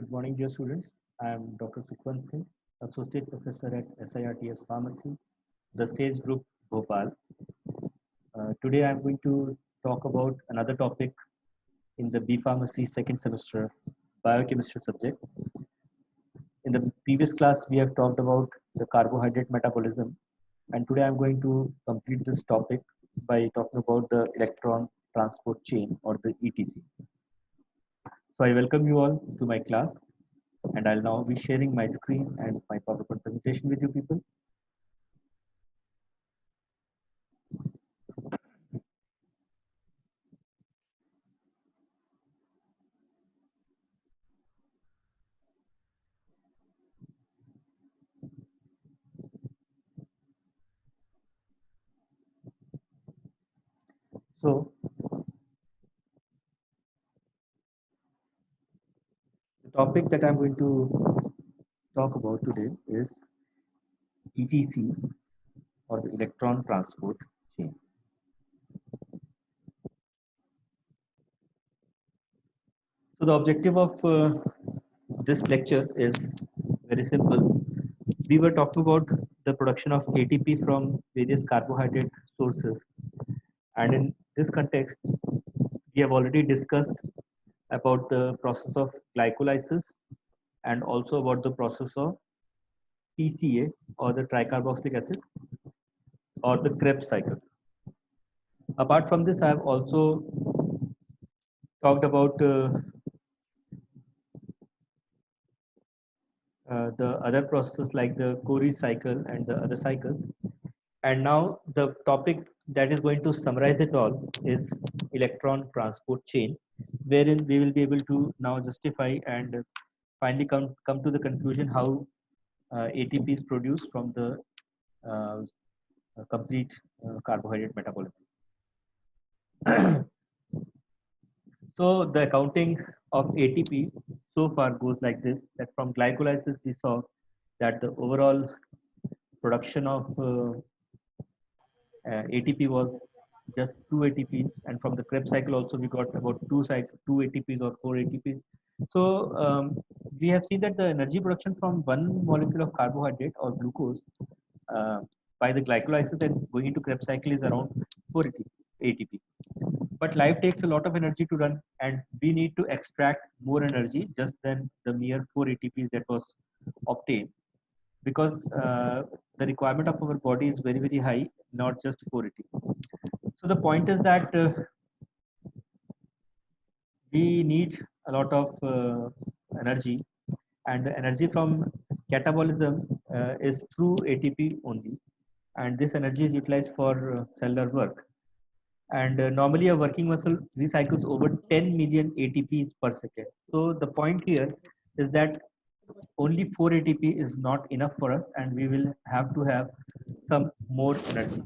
Good morning, dear students. I am Dr. Sukhwant Singh, Associate Professor at SIRTS Pharmacy, the Sage Group, Bhopal. Today I am going to talk about another topic in the B Pharmacy second semester biochemistry subject. In the previous class, we have talked about the carbohydrate metabolism, and today I am going to complete this topic by talking about the electron transport chain or the ETC. So I welcome you all to my class, and I'll now be sharing my screen and my PowerPoint presentation with you people. So the topic that I'm going to talk about today is ETC or the electron transport chain. So the objective of this lecture is very simple. We were talking about the production of ATP from various carbohydrate sources, and in this context, we have already discussed about the process of glycolysis and also about the process of TCA or the tricarboxylic acid or the Krebs cycle. Apart from this, I have also talked about the other processes like the Cori cycle and the other cycles. And now the topic that is going to summarize it all is electron transport chain, wherein we will be able to now justify and finally come to the conclusion how ATP is produced from the uh, complete carbohydrate metabolism. So the accounting of ATP so far goes like this: that from glycolysis we saw that the overall production of ATP was just 2 ATPs, and from the Krebs cycle also we got about two ATPs or 4 ATPs. So we have seen that the energy production from one molecule of carbohydrate or glucose uh, by the glycolysis and going into Krebs cycle is around 4 ATP. But life takes a lot of energy to run, and we need to extract more energy just than the mere 4 ATPs that was obtained, because the requirement of our body is very very high, not just 4 ATP. So the point is that we need a lot of energy, and the energy from catabolism is through ATP only, and this energy is utilized for cellular work. And normally a working muscle recycles over 10 million ATPs per second. So the point here is that only 4 ATP is not enough for us, and we will have to have some more energy.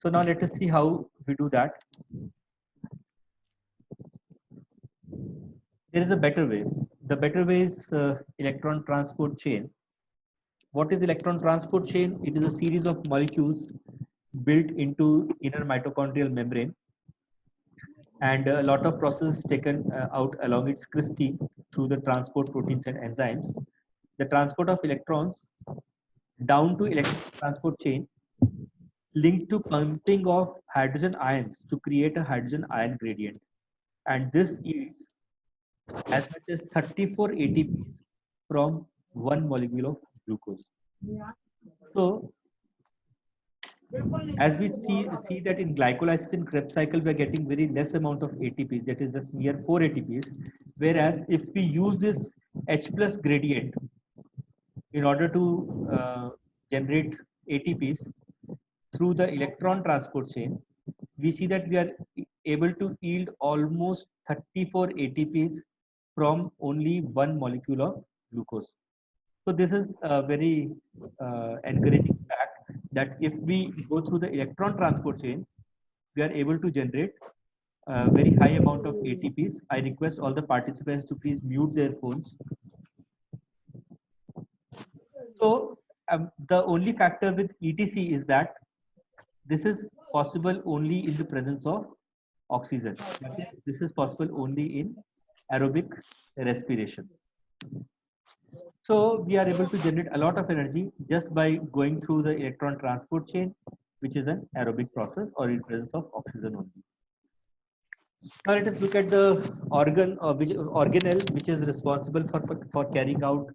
So now let us see how we do that. There is a better way. The better way is electron transport chain. What is electron transport chain? It is a series of molecules built into inner mitochondrial membrane, and a lot of processes taken out along its cristae through the transport proteins and enzymes. The transport of electrons down to electron transport chain linked to pumping of hydrogen ions to create a hydrogen ion gradient, and this yields as much as 34 ATPs from one molecule of glucose. So as we see that in glycolysis in Krebs cycle, we are getting very less amount of ATPs, that is just mere 4 ATPs. Whereas if we use this H plus gradient in order to generate ATPs through the electron transport chain, we see that we are able to yield almost 34 ATPs from only one molecule of glucose. So this is a very encouraging fact that if we go through the electron transport chain, we are able to generate a very high amount of ATPs. I request all the participants to please mute their phones. So the only factor with ETC is that this is possible only in the presence of oxygen. This is possible only in aerobic respiration. So we are able to generate a lot of energy just by going through the electron transport chain, which is an aerobic process or in presence of oxygen only. Now let us look at the organelle which is responsible for carrying out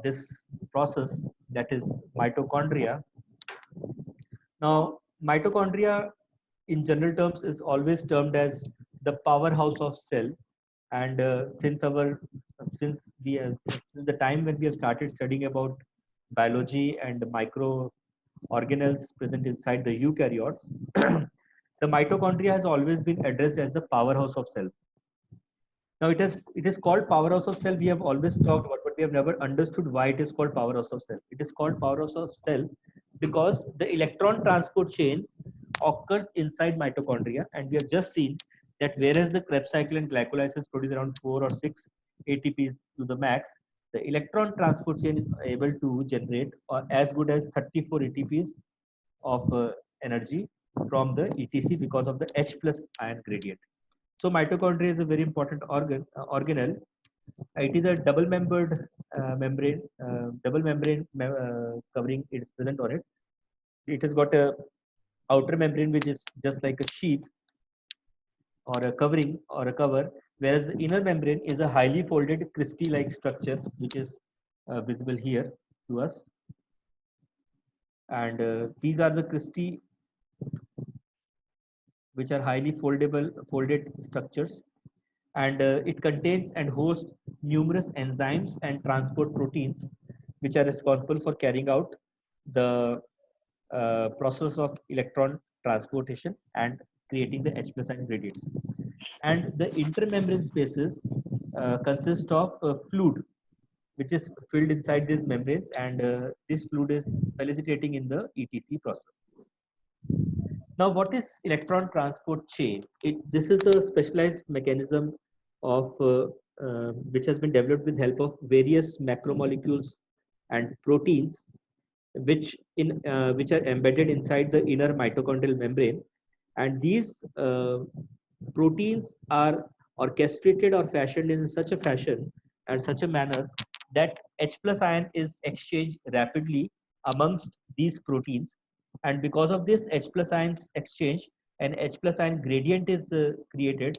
this process, that is mitochondria. Now mitochondria in general terms is always termed as the powerhouse of cell, and since we have, since the time when we have started studying about biology and micro organelles present inside the eukaryotes, the mitochondria has always been addressed as the powerhouse of cell. Now it is called powerhouse of cell. We have always talked about, but we have never understood why it is called powerhouse of cell. It is called powerhouse of cell because the electron transport chain occurs inside mitochondria, and we have just seen that whereas the Krebs cycle and glycolysis produce around 4 or 6 ATPs to the max, the electron transport chain is able to generate as good as 34 ATPs of energy from the ETC because of the H plus ion gradient. So mitochondria is a very important organelle. It is a double membrane covering is present on it. It has got a outer membrane which is just like a sheath or a covering or a cover, whereas the inner membrane is a highly folded cristae-like structure which is visible here to us. And these are the cristae which are highly folded structures, and it contains and hosts numerous enzymes and transport proteins which are responsible for carrying out the process of electron transportation and creating the H plus ion gradients. And the intermembrane spaces consist of fluid which is filled inside these membranes, and this fluid is felicitating in the ETC process. Now, what is electron transport chain? This is a specialized mechanism of which has been developed with help of various macromolecules and proteins, which are embedded inside the inner mitochondrial membrane, and these proteins are orchestrated or fashioned in such a fashion and such a manner that H plus ion is exchanged rapidly amongst these proteins, and because of this H plus ions exchange, an H plus ion gradient is created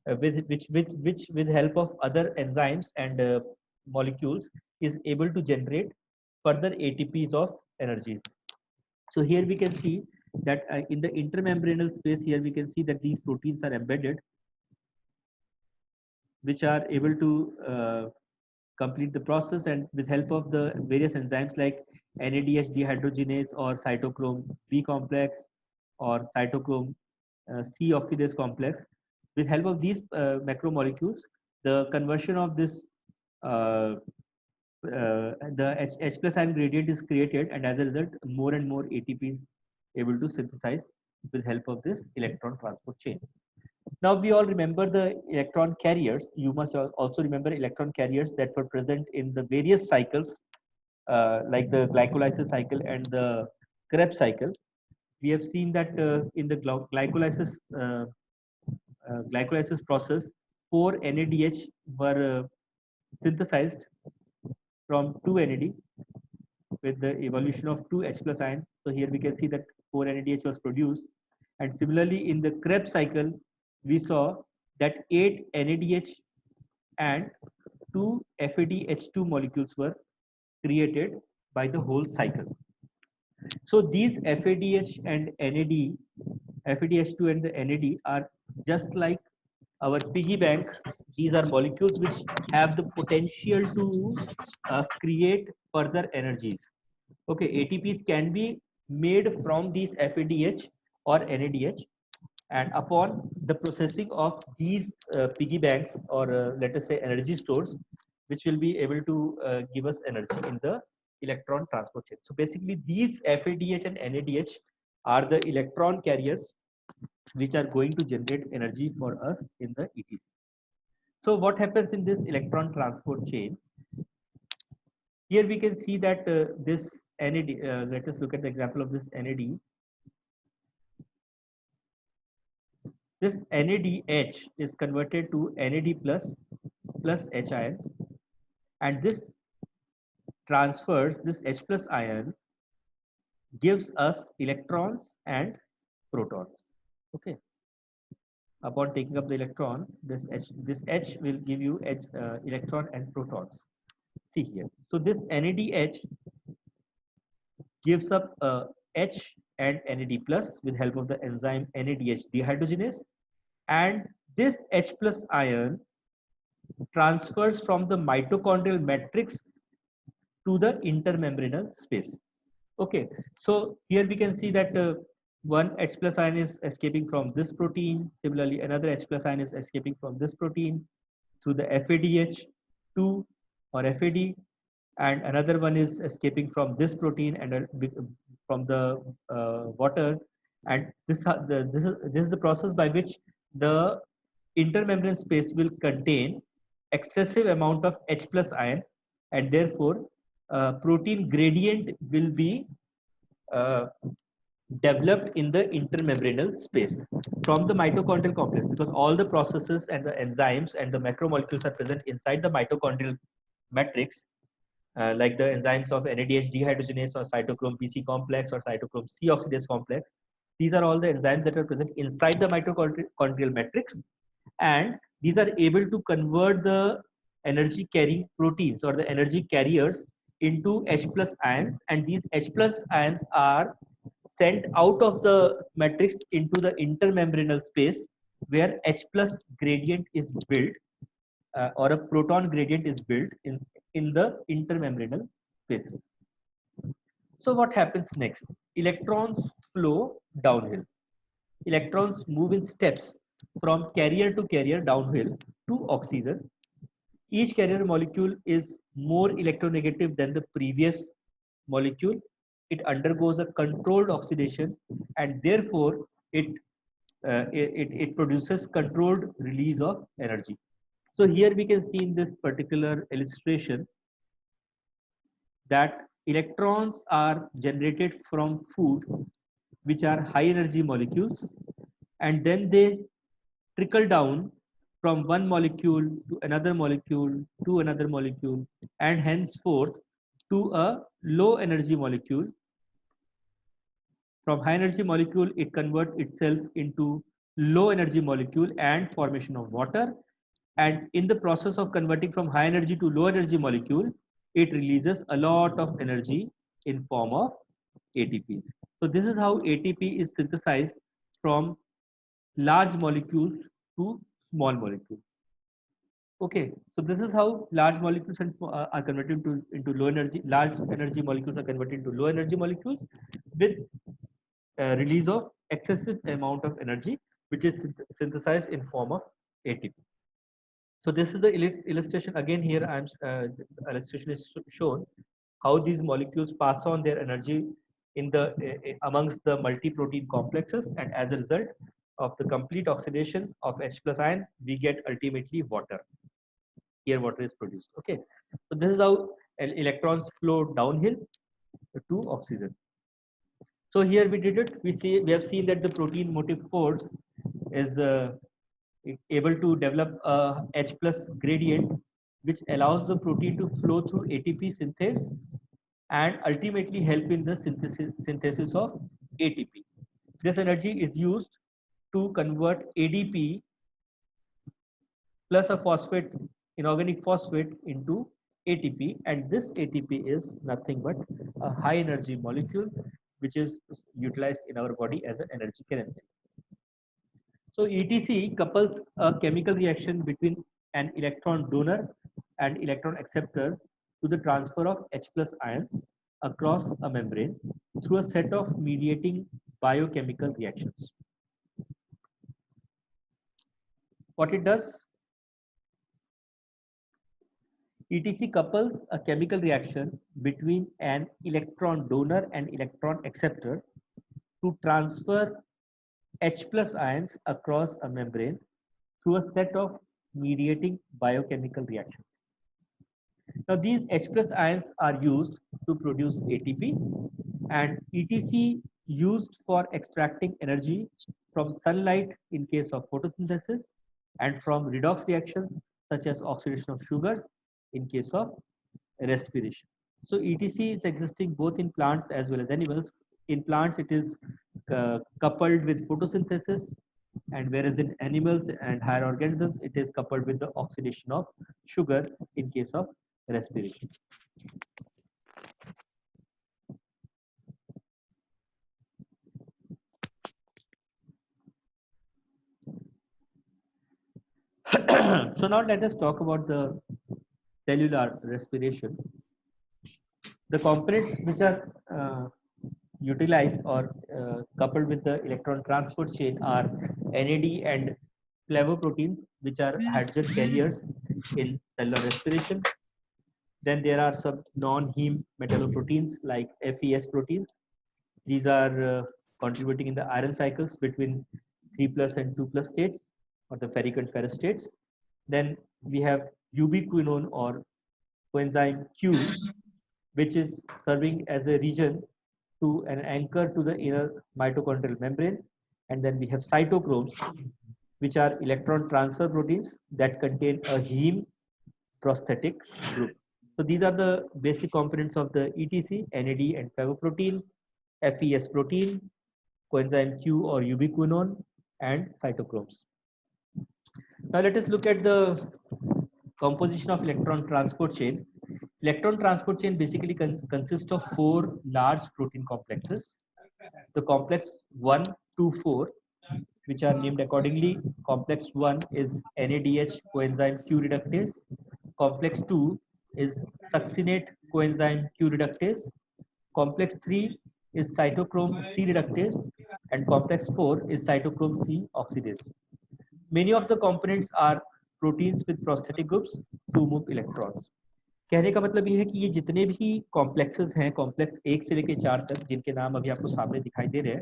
with help of other enzymes and molecules is able to generate further ATPs of energies. So here we can see that in the intermembranal space, here we can see that these proteins are embedded, which are able to complete the process, and with help of the various enzymes like NADH dehydrogenase or cytochrome B complex or cytochrome C oxidase complex, with help of these macromolecules, the conversion of this the H plus ion gradient is created, and as a result, more and more ATP is able to synthesize with help of this electron transport chain. Now we all remember the electron carriers. You must also remember electron carriers that were present in the various cycles, like the glycolysis cycle and the Krebs cycle. We have seen that in the glycolysis process, 4 NADH were synthesized from 2 NAD with the evolution of 2 H plus ion. So here we can see that 4 NADH was produced. And similarly, in the Krebs cycle, we saw that 8 NADH and 2 FADH2 molecules were created by the whole cycle. So these FADH and NAD, FADH2 and the NAD are just like our piggy bank. These are molecules which have the potential to create further energies. Okay, ATPs can be made from these FADH or NADH, and upon the processing of these piggy banks, or let us say energy stores, which will be able to give us energy in the electron transport chain. So basically these FADH and NADH are the electron carriers which are going to generate energy for us in the ETC. So what happens in this electron transport chain? Here we can see that this NAD, let us look at the example of this NAD. This NADH is converted to NAD plus H ion, and this transfers, this H plus ion gives us electrons and protons. Okay. Upon taking up the electron, this H will give you electron and protons. See here. So this NADH gives up H and NAD plus with help of the enzyme NADH dehydrogenase, and this H plus ion transfers from the mitochondrial matrix to the intermembranous space. Okay, so here we can see that one H plus ion is escaping from this protein. Similarly, another H plus ion is escaping from this protein through the FADH2 or FAD, and another one is escaping from this protein and from the water. And this is the process by which the intermembrane space will contain excessive amount of H plus ion, and therefore protein gradient will be uh, developed in the intermembranal space from the mitochondrial complex, because all the processes and the enzymes and the macromolecules are present inside the mitochondrial matrix, like the enzymes of NADH dehydrogenase or cytochrome PC complex or cytochrome C oxidase complex. These are all the enzymes that are present inside the mitochondrial matrix, and these are able to convert the energy carrying proteins or the energy carriers into H plus ions, and these H plus ions are sent out of the matrix into the intermembranal space where H plus gradient is built, or a proton gradient is built in the intermembranal spaces. So what happens next? Electrons flow downhill. Electrons move in steps from carrier to carrier downhill to oxygen. Each carrier molecule is more electronegative than the previous molecule. It undergoes a controlled oxidation, and therefore it produces controlled release of energy. So here we can see in this particular illustration that electrons are generated from food, which are high energy molecules, and then they trickle down from one molecule to another molecule, and henceforth to a low energy molecule. From high energy molecule, it converts itself into low energy molecule and formation of water. And in the process of converting from high energy to low energy molecule, it releases a lot of energy in form of ATPs. So this is how ATP is synthesized from large molecules to small molecules. Okay, so this is how large molecules are converted into low energy, large energy molecules are converted into low energy molecules with release of excessive amount of energy, which is synthesized in form of ATP. So this is the illustration. Again, here illustration is shown how these molecules pass on their energy in the amongst the multi-protein complexes, and as a result of the complete oxidation of H plus ion, we get ultimately water. Here water is produced. Okay, so this is how electrons flow downhill to oxygen. So here we did it. We have seen that the protein motive force is able to develop a H plus gradient, which allows the protein to flow through ATP synthase and ultimately help in the synthesis of ATP. This energy is used to convert ADP plus a phosphate, inorganic phosphate, into ATP, and this ATP is nothing but a high energy molecule which is utilized in our body as an energy currency. So ETC couples a chemical reaction between an electron donor and electron acceptor to the transfer of H plus ions across a membrane through a set of mediating biochemical reactions. What it does? ETC couples a chemical reaction between an electron donor and electron acceptor to transfer H plus ions across a membrane through a set of mediating biochemical reactions. Now these H plus ions are used to produce ATP, and ETC used for extracting energy from sunlight in case of photosynthesis, and from redox reactions such as oxidation of sugars in case of respiration. So ETC is existing both in plants as well as animals. In plants, it is coupled with photosynthesis, and whereas in animals and higher organisms, it is coupled with the oxidation of sugar in case of respiration. So now let us talk about the cellular respiration. The components which are utilized or coupled with the electron transport chain are NAD and flavoproteins, which are hydrogen carriers in cellular respiration. Then there are some non-heme metalloproteins like FES proteins. These are contributing in the iron cycles between 3 plus and 2 plus states, or the ferric and ferrous states. Then we have ubiquinone or coenzyme Q, which is serving as a region to an anchor to the inner mitochondrial membrane. And then we have cytochromes, which are electron transfer proteins that contain a heme prosthetic group. So these are the basic components of the ETC: NAD and flavoprotein, FES protein, coenzyme Q or ubiquinone, and cytochromes. Now let us look at the composition of electron transport chain. Electron transport chain basically consists of 4 large protein complexes. The complex 1, 2, 4, which are named accordingly. Complex 1 is NADH coenzyme Q reductase. Complex 2 is succinate coenzyme Q reductase. Complex 3 is cytochrome C reductase, and complex 4 is cytochrome C oxidase. Many of the components are proteins with prosthetic groups to move electrons. कहने का मतलब ये है कि ये जितने भी complexes हैं, कॉम्प्लेक्स 1 से लेकर 4 तक, जिनके नाम अभी आपको सामने दिखाई दे रहे हैं,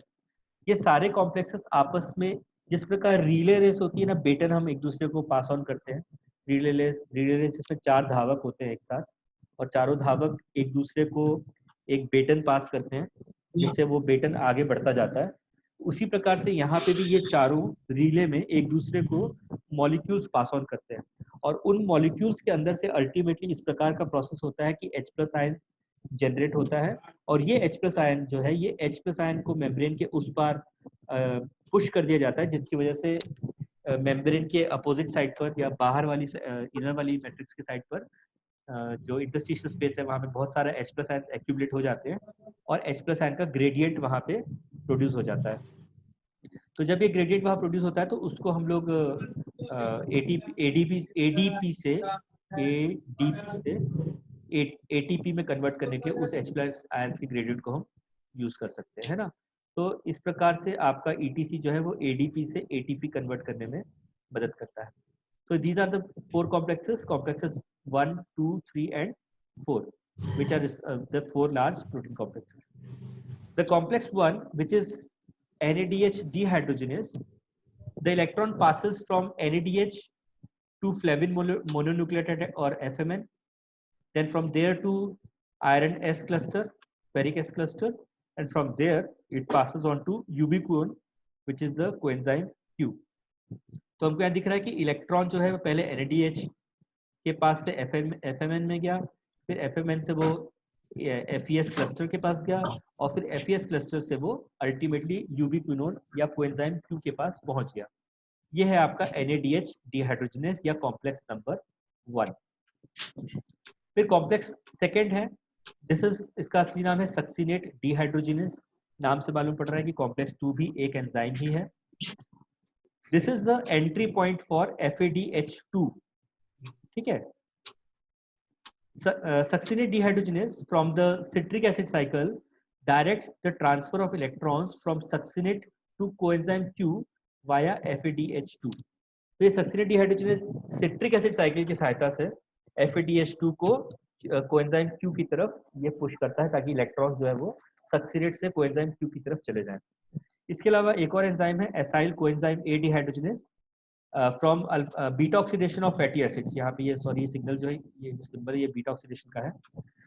ये सारे कॉम्प्लेक्सेस आपस में जिस प्रकार रिले रेस होती है ना, बेटन हम एक दूसरे को पास ऑन करते हैं, रिले रेस जिसमें 4 धावक होते हैं एक साथ, और चारों धावक एक दूसरे को एक बेटन पास करते हैं जिससे वो बेटन आगे बढ़ता जाता है। उसी प्रकार से यहाँ पे भी ये चारों रिले में एक दूसरे को मॉलिक्यूल्स पास ऑन करते हैं, और उन मॉलिक्यूल्स के अंदर से अल्टीमेटली इस प्रकार का प्रोसेस होता है कि H+ आयन जनरेट होता है, और ये H+ आयन जो है, ये H+ आयन को मेम्ब्रेन के उस पार पुश कर दिया जाता है, जिसकी वजह से मेम्ब्रेन के अपोजिट साइड पर या बाहर वाली इनर वाली मैट्रिक्स के साइड पर जो इंटरस्टिशियल स्पेस है, वहाँ पे बहुत सारे H+ आयन एक्यूमुलेट हो जाते हैं, और H+ आयन का ग्रेडियंट वहाँ पे प्रोड्यूस हो जाता है। तो जब ये ग्रेडियंट वहाँ प्रोड्यूस होता है तो उसको हम लोग एडीपी से एटीपी में कन्वर्ट करने के लिए उस H+ आयंस के ग्रेडियंट को हम यूज कर सकते हैं, है ना। तो इस प्रकार से आपका ETC जो है वो एडीपी से एटीपी कन्वर्ट करने में मदद करता है। So these are the 4 complexes 1, 2, 3 and 4, which are the 4 large protein complexes. The complex 1, which is NADH dehydrogenase, the electron passes from NADH to flavin mononucleotide or FMN, then from there to iron S cluster, ferric S cluster, and from there it passes on to ubiquinone, which is the coenzyme Q. तो हमको यहाँ दिख रहा है कि electron जो है वो पहले NADH के पास से FMN में गया, फिर FMN से वो FES क्लस्टर के पास गया, और फिर FES क्लस्टर से वो अल्टीमेटली यूबिक्विनोन या कोएंजाइम Q के पास पहुंच गया। ये है आपका NADH डिहाइड्रोजनेस या कॉम्प्लेक्स नंबर 1। फिर कॉम्प्लेक्स सेकेंड है, इसका असली नाम है सक्सिनेट डिहाइड्रोजनेस। नाम से मालूम पड़ रहा है कि कॉम्प्लेक्स 2 भी एक एंजाइम ही है। This is the entry point for FADH2, ठीक है। Succinate dehydrogenase from the citric acid cycle directs the transfer of electrons from succinate to coenzyme Q via FADH2। तो ये succinate dehydrogenase citric acid cycle की सहायता से FADH2 को coenzyme Q की तरफ ये पुश करता है ताकि इलेक्ट्रॉन जो है वो succinate से coenzyme Q की तरफ चले जाएं। इसके अलावा एक और एंजाइम है acyl coenzyme A dehydrogenase from beta oxidation of fatty acids. यहाँ पे ये सॉरी सिग्नल जो है, ये जो सिंबल है ये बीटा ऑक्सीडेशन का है।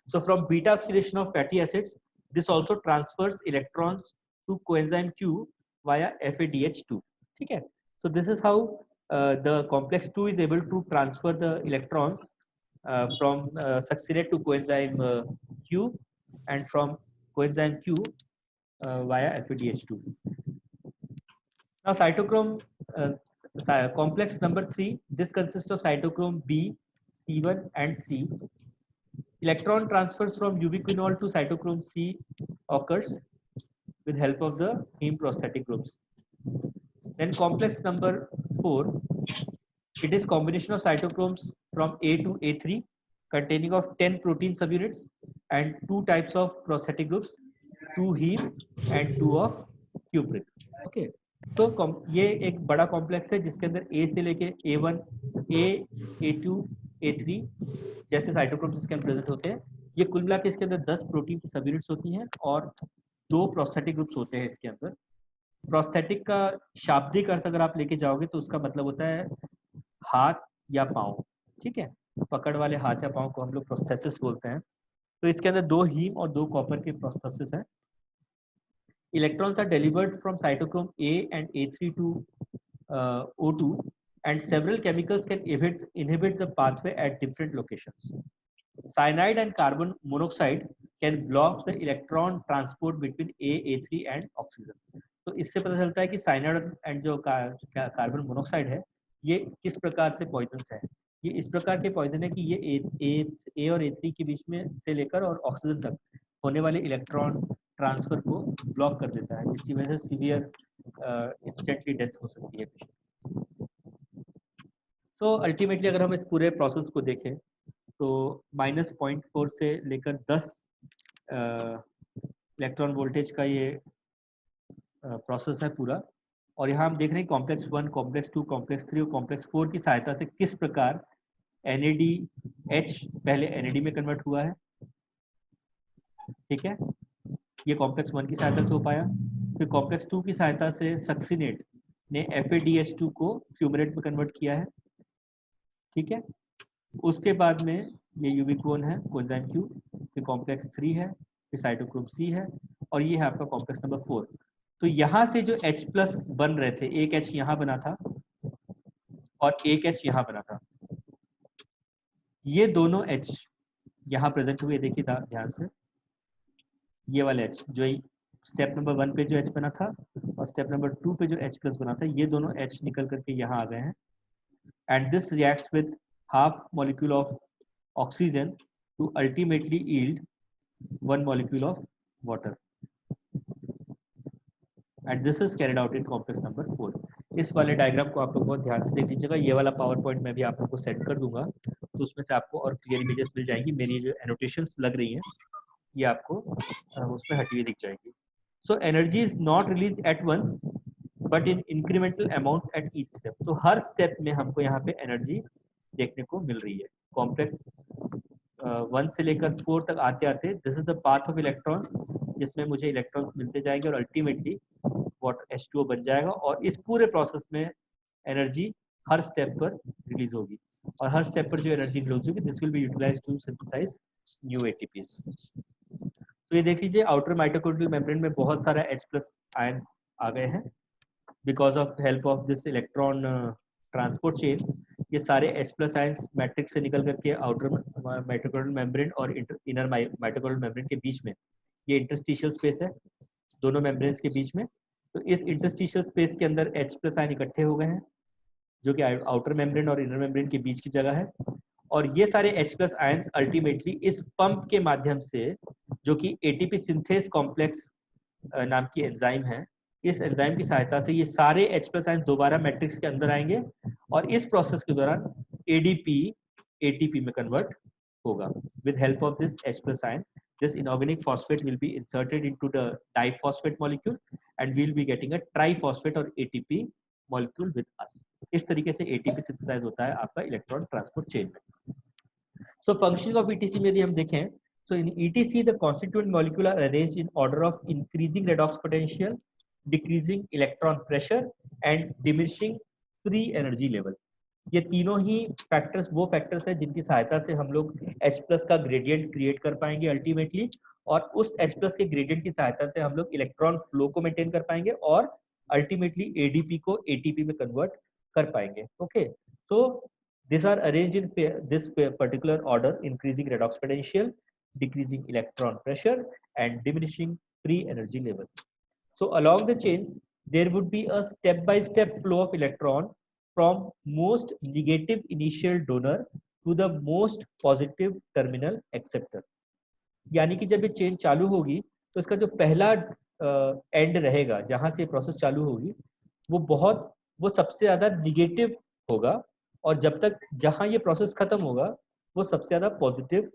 So from beta oxidation of fatty acids this also transfers electrons to coenzyme Q via FADH2, ठीक है। So this is how the complex 2 is able to transfer the electrons from succinate to coenzyme Q, and from coenzyme Q via FADH2. Now cytochrome complex number 3. This consists of cytochrome B, C1 and C. Electron transfers from ubiquinol to cytochrome C occurs with help of the heme prosthetic groups. Then complex number 4. It is combination of cytochromes from A to A3 containing of 10 protein subunits and 2 types of prosthetic groups, 2 heme and 2 of cupric. Okay. तो ये एक बड़ा complex है जिसके अंदर A से लेके A1, A2, A3 जैसे साइटोक्रोम्स इसके अंदर प्रेजेंट होते हैं। ये कुल मिला के इसके अंदर 10 प्रोटीन की सब यूनिट्स होती हैं और 2 प्रोस्थेटिक ग्रुप्स होते हैं इसके अंदर। प्रोस्थेटिक का शाब्दिक अर्थ अगर आप लेके जाओगे तो उसका मतलब होता है हाथ या पाँव, ठीक है, पकड़ वाले हाथ या पाँव को हम लोग प्रोस्थेसिस बोलते हैं। तो इसके अंदर 2 हीम और 2 कॉपर के प्रोस्थेसिस हैं। Electrons are delivered from cytochrome A and A3 to O2, and several chemicals can inhibit the pathway at different locations. Cyanide and carbon monoxide can block the electron transport between A, A3 and oxygen. तो इससे पता चलता है कि cyanide and जो carbon monoxide है ये किस प्रकार से पॉइजन्स है। ये इस प्रकार के पॉइजन है कि ये ए और A3 के बीच में से लेकर और ऑक्सीजन तक होने वाले इलेक्ट्रॉन ट्रांसफर को ब्लॉक कर देता है, जिसकी वजह से सीवियर इंस्टेंटली डेथ हो सकती है। तो अल्टीमेटली अगर हम इस पूरे प्रोसेस को देखें तो -0.4 से लेकर 10 इलेक्ट्रॉन वोल्टेज का ये प्रोसेस है पूरा। और यहाँ हम देख रहे हैं कॉम्प्लेक्स 1, कॉम्प्लेक्स 2, कॉम्प्लेक्स 3 और कॉम्प्लेक्स 4 की सहायता से किस प्रकार NADH पहले NAD में कन्वर्ट हुआ है, ठीक है, ये कॉम्प्लेक्स 1 की सहायता से हो पाया। फिर कॉम्प्लेक्स 2 की सहायता से सक्सिनेट ने FADH2 को फ्यूमरेट में कन्वर्ट किया है, ठीक है। उसके बाद में ये यूबिक्विन है कोएंजाइम Q, फिर कॉम्प्लेक्स 3 है, फिर साइटोक्रोम C है और ये है आपका कॉम्प्लेक्स नंबर 4। तो यहाँ से जो H प्लस बन रहे थे, एक H यहाँ बना था और एक H यहाँ बना था, ये दोनों H यहाँ प्रेजेंट हुए, देखिए ध्यान से, ये वाले H जो स्टेप नंबर 1 पे जो H बना था और स्टेप नंबर 2 पे जो H प्लस बना था, ये दोनों H निकल करके यहाँ आ गए हैं। And this reacts with half molecule of oxygen to ultimately yield 1 molecule of water, and this is carried out in complex number 4. इस वाले डायग्राम को आप लोग बहुत ध्यान से देख लीजिएगा। ये वाला पावर पॉइंट मैं भी आप लोग को सेंड कर दूंगा, तो उसमें से आपको और क्लियर इमेजेस मिल जाएंगी। मेरी जो एनोटेशंस लग रही हैं ये आपको उसमें हटी हुई दिख जाएगी। So energy is not release at once but in incremental amount at each step. तो हर स्टेप में हमको यहाँ पे एनर्जी देखने को मिल रही है। कॉम्प्लेक्स 1 से लेकर 4 तक आते आते this is the path of electron, जिसमें मुझे इलेक्ट्रॉन्स मिलते जाएंगे और अल्टीमेटली वाटर H2O बन जाएगा। और इस पूरे प्रोसेस में एनर्जी हर स्टेप पर रिलीज होगी और हर स्टेप पर जो एनर्जी रिलीज होगी this will be utilised to synthesise new ATPs। तो ये देख लीजिए आउटर माइटोकॉन्ड्रियल मेम्ब्रेन में बहुत सारा H+ आयंस आ गए हैं because of help of this electron transport chain. ये सारे H+ आयंस मैट्रिक्स से निकल करके आउटर माइटोकॉन्ड्रियल मेम्ब्रेन और इनर माइटोकॉन्ड्रियल मेम्ब्रेन के बीच में, ये इंटरस्टिशियल स्पेस है दोनों मेम्ब्रेन्स के बीच में। तो इस इंटरस्टिशियल स्पेस के अंदर H+ आयन इकट्ठे हो गए हैं जो कि आउटर मेम्ब्रेन और इनर मेम्ब्रेन के बीच की जगह है। और ये सारे H+ आयंस अल्टीमेटली इस पंप के माध्यम से, जो कि ATP सिंथेस कॉम्प्लेक्स नाम की एंजाइम है, इस एंजाइम की सहायता से ये सारे H+ आयंस दोबारा मैट्रिक्स के अंदर आएंगे और इस प्रोसेस के दौरान ADP ATP में कन्वर्ट होगा। With help of this H+ ion, this inorganic phosphate will be inserted into the diphosphate molecule and we'll be getting a triphosphate or ATP molecule with us. इस तरीके से ATP synthesise होता है आपका electron transport chain में। So functioning of ETC में यदि हम देखें, so in ETC the constituent molecule are arranged in order of increasing redox potential, decreasing electron pressure and diminishing free energy level. ये तीनों ही फैक्टर्स वो फैक्टर्स हैं जिनकी सहायता से हम लोग H+ का ग्रेडियंट क्रिएट कर पाएंगे अल्टीमेटली, और उस H+ के ग्रेडियंट की सहायता से हम लोग इलेक्ट्रॉन फ्लो को मेंटेन कर पाएंगे और अल्टीमेटली ADP को ATP में कन्वर्ट कर पाएंगे। ओके, तो These are arranged in this particular order, increasing redox potential, decreasing electron pressure, and diminishing free energy level. So along the chains, there would be a step-by-step flow of electron from most negative initial donor to the most positive terminal acceptor. यानी कि जब ये chain चालू होगी तो इसका जो पहला एंड रहेगा जहां से प्रोसेस चालू होगी वो सबसे ज्यादा निगेटिव होगा और जब तक जहां ये प्रोसेस खत्म होगा वो सबसे ज्यादा पॉजिटिव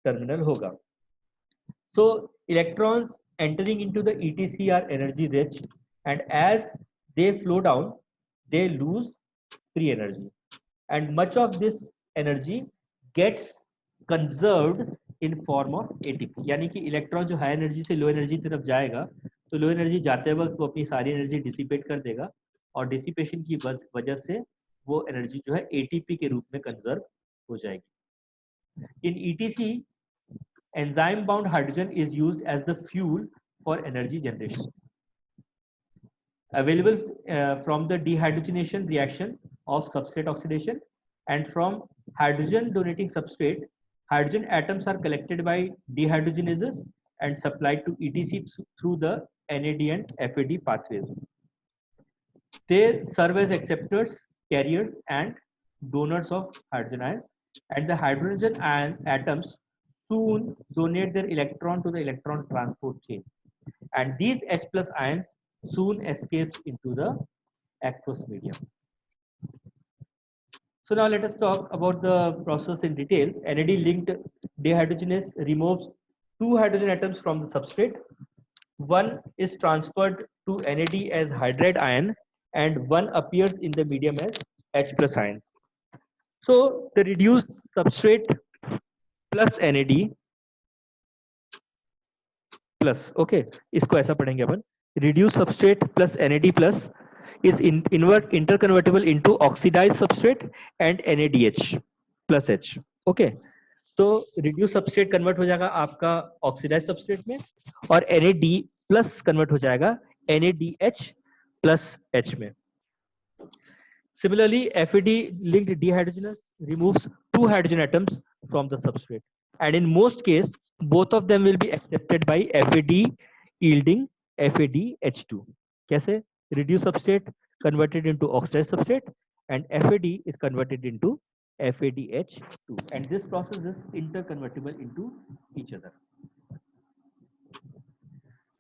टर्मिनल होगा. So electrons entering into the ETC are energy rich, and as they flow down, they lose free energy, and much of this energy gets conserved in form of ATP. यानी कि electron जो high energy से low energy की तरफ जाएगा तो low energy जाते वक्त वो अपनी सारी एनर्जी डिसिपेट कर देगा और डिसिपेशन की वजह से वो एनर्जी जो है ATP के रूप में कंजर्व हो जाएगी. In ETC, enzyme bound hydrogen is used as the fuel for energy generation. Available from the dehydrogenation reaction of substrate oxidation, and from hydrogen donating substrate, hydrogen atoms are collected by dehydrogenases and supplied to ETC through the NAD and FAD pathways. They serve as acceptors, carriers, and donors of hydrogen ions, and the hydrogen ion atoms soon donate their electron to the electron transport chain, and these H plus ions soon escapes into the aqueous medium. So now let us talk about the process in detail. NAD linked dehydrogenase removes 2 hydrogen atoms from the substrate. One is transferred to NAD as hydride ion and one appears in the medium as H plus ions. So the reduced substrate plus NAD plus, okay, इसको ऐसा पढ़ेंगे अपन, reduced substrate plus NAD plus is interconvertible into oxidized substrate and NADH plus H. Okay, तो reduced substrate convert हो जाएगा आपका oxidized substrate में और NAD plus convert हो जाएगा NADH plus H में. Similarly, FAD linked dehydrogenase removes 2 hydrogen atoms from the substrate, and in most cases both of them will be accepted by FAD yielding FADH2. कैसे? Reduced substrate converted into oxidized substrate and FAD is converted into FADH2, and this process is interconvertible into each other.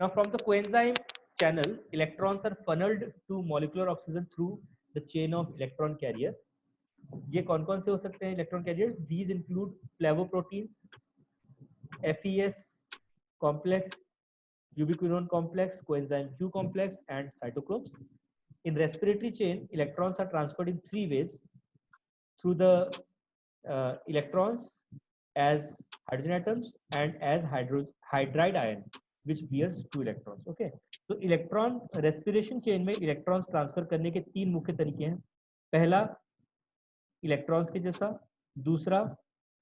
Now from the coenzyme channel, electrons are funneled to molecular oxygen through the chain of electron carrier. ये कौन-कौन से हो सकते हैं electron carriers? These include flavoproteins, FES complex, ubiquinone complex, coenzyme Q complex, and cytochromes. In respiratory chain, electrons are transferred in 3 ways: through the electrons as hydrogen atoms and as hydride ion, which bears 2 electrons. Okay, so electron respiration chain में electrons transfer करने के 3 मुख्य तरीके हैं. पहला electrons के जैसा, दूसरा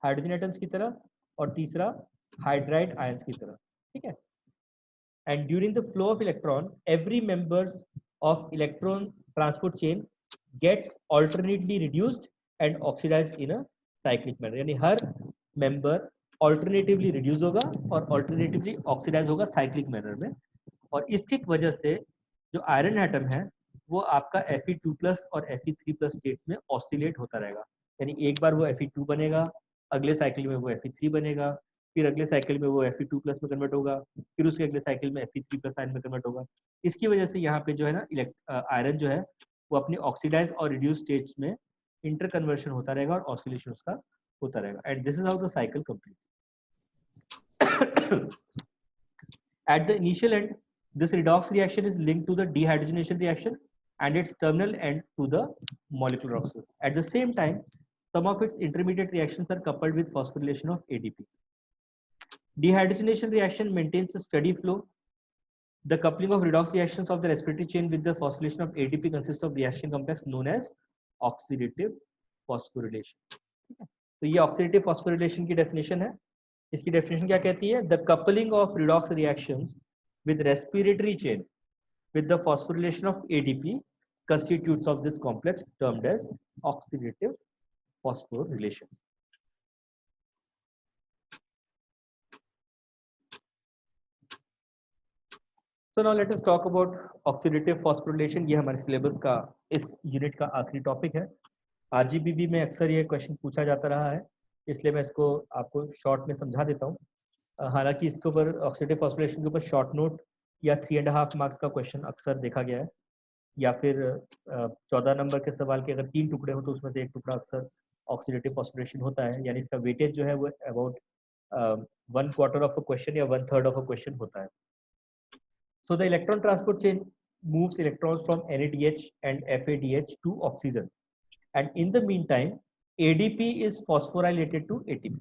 hydrogen atoms की तरह और तीसरा hydride ions की तरह. ठीक है? And during the flow of electron, every members of electron transport chain gets alternately reduced and oxidized in a cyclic manner. यानी हर member alternatively reduce होगा और alternatively oxidize होगा cyclic manner में. और इस ठीक वजह से जो आयरन एटम है वो आपका Fe2+ और Fe3+ स्टेट्स में ऑसिलेट होता रहेगा. यानी एक बार वो Fe2 बनेगा, अगले साइकिल में वो Fe3 बनेगा, फिर अगले साइकिल में वो Fe2+ में कन्वर्ट होगा, फिर उसके अगले साइकिल में Fe3+ आयन में कन्वर्ट होगा. इसकी वजह से यहाँ पे जो है ना आयरन जो है वो अपने ऑक्सीडाइज और रिड्यूस स्टेट्स में इंटर कन्वर्शन होता रहेगा और ऑसिलेशन उसका होता रहेगा. And this is how the cycle complete. At the initial end, this redox reaction is linked to the dehydrogenation reaction and its terminal end to the molecular oxidation. At the same time, some of its intermediate reactions are coupled with phosphorylation of ADP. Dehydrogenation reaction maintains a steady flow. The coupling of redox reactions of the respiratory chain with the phosphorylation of ADP consists of reaction complex known as oxidative phosphorylation. तो ये oxidative phosphorylation की definition है. इसकी definition क्या कहती है? The coupling of redox reactions with respiratory chain with the phosphorylation of ADP constitutes of this complex termed as oxidative phosphorylation. So now let us talk about oxidative phosphorylation. ये हमारे syllabus का इस unit का आखिरी topic है. आरजीबीबी में अक्सर ये क्वेश्चन पूछा जाता रहा है, इसलिए मैं इसको आपको शॉर्ट में समझा देता हूँ. हालांकि इसके ऊपर ऑक्सीडेटिव फॉस्फोरिलेशन के ऊपर शॉर्ट नोट या 3.5 मार्क्स का क्वेश्चन अक्सर देखा गया है, या फिर 14 नंबर के सवाल के अगर 3 टुकड़े हो तो उसमें से एक टुकड़ा अक्सर ऑक्सीडेटिव फॉस्फोरिलेशन होता है, यानी इसका वेटेज जो है वो अबाउट 1/4 ऑफ अ क्वेश्चन या 1/3 ऑफ अ क्वेश्चन होता है. So the electron transport chain moves electrons from NADH and FADH to oxygen, and in the meantime ADP is phosphorylated to ATP.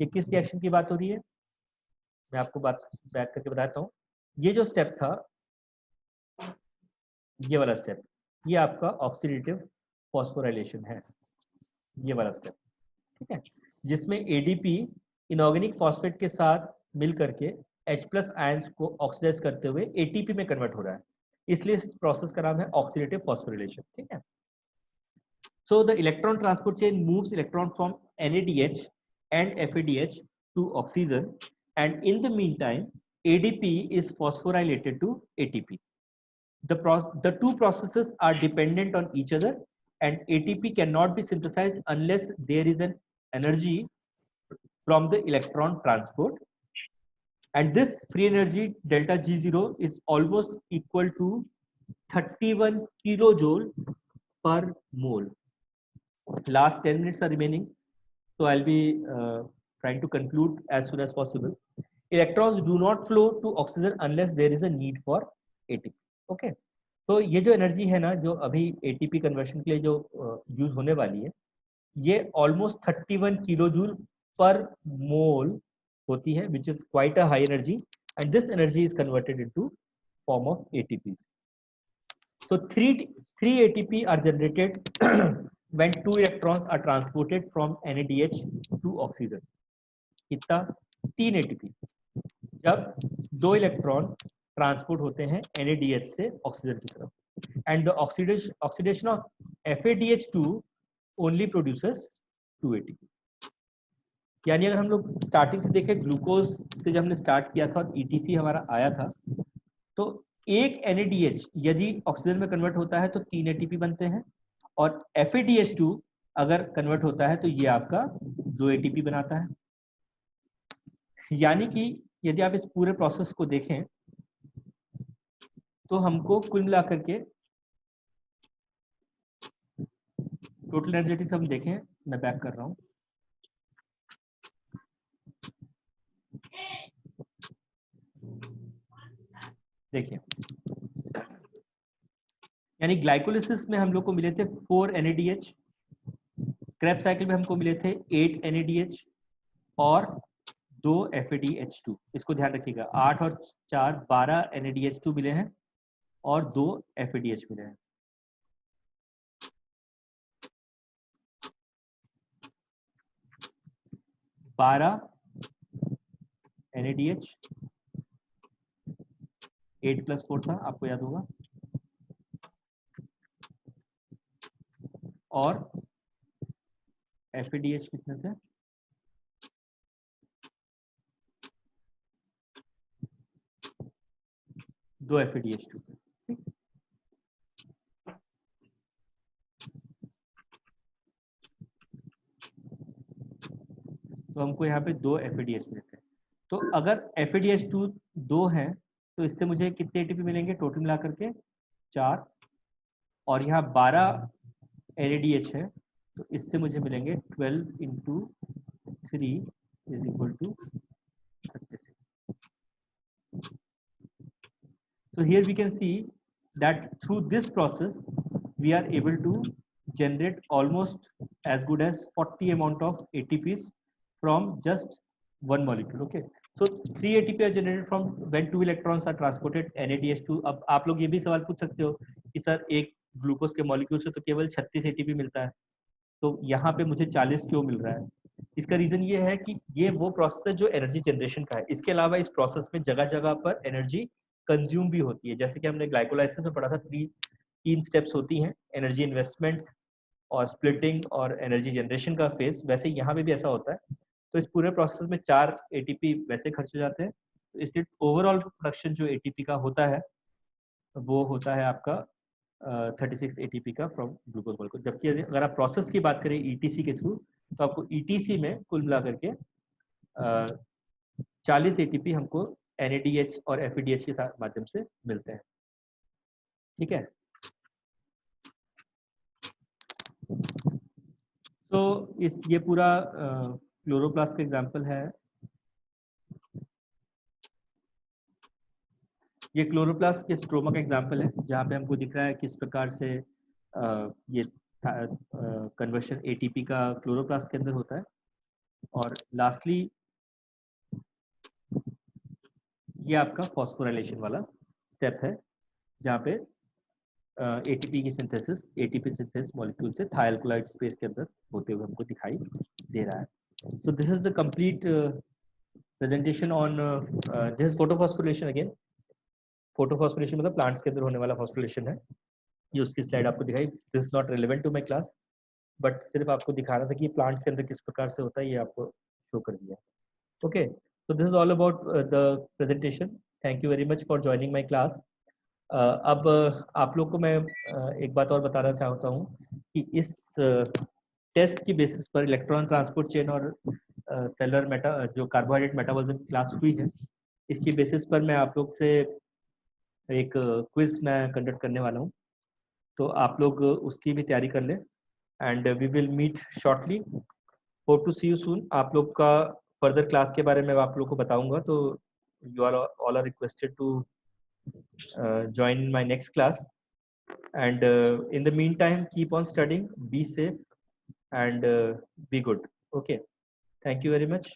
ये किस रिएक्शन की बात हो रही है, मैं आपको बात बैक करके बताता हूँ. ये जो स्टेप था, ये वाला स्टेप, ये आपका ऑक्सीडेटिव फॉस्फोराइलेशन है, ये वाला स्टेप, ठीक है, जिसमें एडीपी इनऑर्गेनिक फॉस्फेट के साथ मिल करके H+ आयंस को ऑक्सीडाइज करते हुए एटीपी में कन्वर्ट हो रहा है, इसलिए इस प्रोसेस का नाम है ऑक्सीडेटिव फॉस्फोराइलेशन. ठीक है. So the electron transport chain moves electron from NADH and FADH to oxygen, and in the meantime ADP is phosphorylated to ATP. The two processes are dependent on each other, and ATP cannot be synthesized unless there is an energy from the electron transport, and this free energy delta G0 is almost equal to 31 kilojoule per mole. Last 10 minutes are remaining, so I'll be trying to conclude as soon as possible. Electrons do not flow to oxygen unless there is a need for ATP. Okay. तो ये जो energy है ना, जो अभी ATP conversion के लिए जो यूज होने वाली है, ये ऑलमोस्ट 31 किलो जूल पर मोल होती है, which is quite a high energy, and this energy is converted into form of ATP. So three ATP are generated when 2 electrons are transported from NADH to oxygen. कितना? 3 ATP जब 2 electron transport होते हैं NADH से oxygen की तरफ, and the oxidation of FADH2 only produces 2 ATP. यानी अगर हम लोग स्टार्टिंग से देखें, ग्लूकोज से जब हमने स्टार्ट किया था और ETC हमारा आया था, तो एक NADH यदि ऑक्सीजन में कन्वर्ट होता है तो 3 ATP बनते हैं, और FADH2 अगर कन्वर्ट होता है तो ये आपका 2 ATP बनाता है. यानी कि यदि आप इस पूरे प्रोसेस को देखें तो हमको कुल मिलाकर के टोटल एनर्जी से हम देखें, मैं बैक कर रहा हूं, देखिए, यानी ग्लाइकोलिसिस में हम लोग को मिले थे 4 NADH, क्रेब्स साइकिल में हमको मिले थे 8 NADH और 2 FADH2. इसको ध्यान रखिएगा, 8 और 4 12 NADH2 मिले हैं और 2 FADH मिले हैं. बारह NADH, 8 + 4 था, आपको याद होगा, और FADH कितने थे? 2 FADH2 थे. ठीक, तो हमको यहाँ पे 2 FADH मिले थे. तो अगर FADH2 2 है तो इससे मुझे कितने ATP मिलेंगे टोटल मिला करके? 4, और यहाँ 12 NADH है तो इससे मुझे मिलेंगे 12 × 3 = 36. So here we can see that through this process we are able to generate almost as good as 40 amount of ATPs from just one molecule. Okay, so 3 ATP are generated from when 2 electrons are transported NADH2. अब आप लोग ये भी सवाल पूछ सकते हो कि सर एक ग्लूकोज के मॉलिक्यूल से तो केवल 36 ATP मिलता है, तो यहाँ पे मुझे 40 क्यों मिल रहा है? इसका रीजन ये है कि ये वो प्रोसेस है जो एनर्जी जनरेशन का है. इसके अलावा इस प्रोसेस में जगह जगह पर एनर्जी कंज्यूम भी होती है, जैसे कि हमने ग्लाइकोलाइसिस में पढ़ा था, 3 स्टेप्स होती हैं: एनर्जी इन्वेस्टमेंट, और स्प्लिटिंग और एनर्जी जनरेशन का फेज, वैसे यहाँ पे भी ऐसा होता है। तो इस पूरे प्रोसेस में 4 एटीपी वैसे खर्च हो जाते हैं। तो इसलिए ओवरऑल प्रोडक्शन जो एटीपी का होता है वो होता है आपका 36 एटीपी का फ्रॉम ग्लूकोज मॉलिक्यूल। जबकि अगर आप प्रोसेस की बात करें ईटीसी के थ्रू, तो आपको ईटीसी में कुल मिलाकर के 40 एटीपी हमको NADH और FADH के माध्यम से मिलते हैं। ठीक है, तो ये पूरा क्लोरोप्लास्ट का एग्जांपल है। ये क्लोरोप्लास्ट के स्ट्रोमा का एग्जांपल है, जहाँ पे हमको दिख रहा है किस प्रकार से ये कन्वर्शन एटीपी का क्लोरोप्लास्ट के अंदर होता है। और लास्टली ये आपका फॉस्फोराइलेशन वाला स्टेप है, जहाँ पे एटीपी की सिंथेसिस, एटीपी सिंथेसिस मॉलिक्यूल से थायल क्लोराइड स्पेस के अंदर होते हुए हमको दिखाई दे रहा है। So this is the complete presentation on this is photophosphorylation. Again photophosphorylation मतलब प्लांट्स के अंदर होने वाला फॉस्फोरिलेशन है। ये उसकी स्लाइड आपको दिखाई। This is not relevant to my class, but सिर्फ आपको दिखा रहा था कि प्लांट्स के अंदर किस प्रकार से होता है, ये आपको शो कर दिया। Okay, so this is all about the presentation. Thank you very much for joining my class. अब आप लोग को मैं एक बात और बताना चाहता हूँ कि इस टेस्ट की बेसिस पर इलेक्ट्रॉन ट्रांसपोर्ट चेन और सेलुलर मेटा जो कार्बोहाइड्रेट मेटाबॉलिज्म क्लास हुई है, इसकी बेसिस पर मैं आप लोग से एक क्विज मैं कंडक्ट करने वाला हूँ। तो आप लोग उसकी भी तैयारी कर लें and we will meet shortly. Hope to see you soon. आप लोग का फर्दर क्लास के बारे में आप लोग को बताऊंगा, तो you are all are requested to join my next class, and in the meantime keep on studying, be safe, and be good. Okay, thank you very much.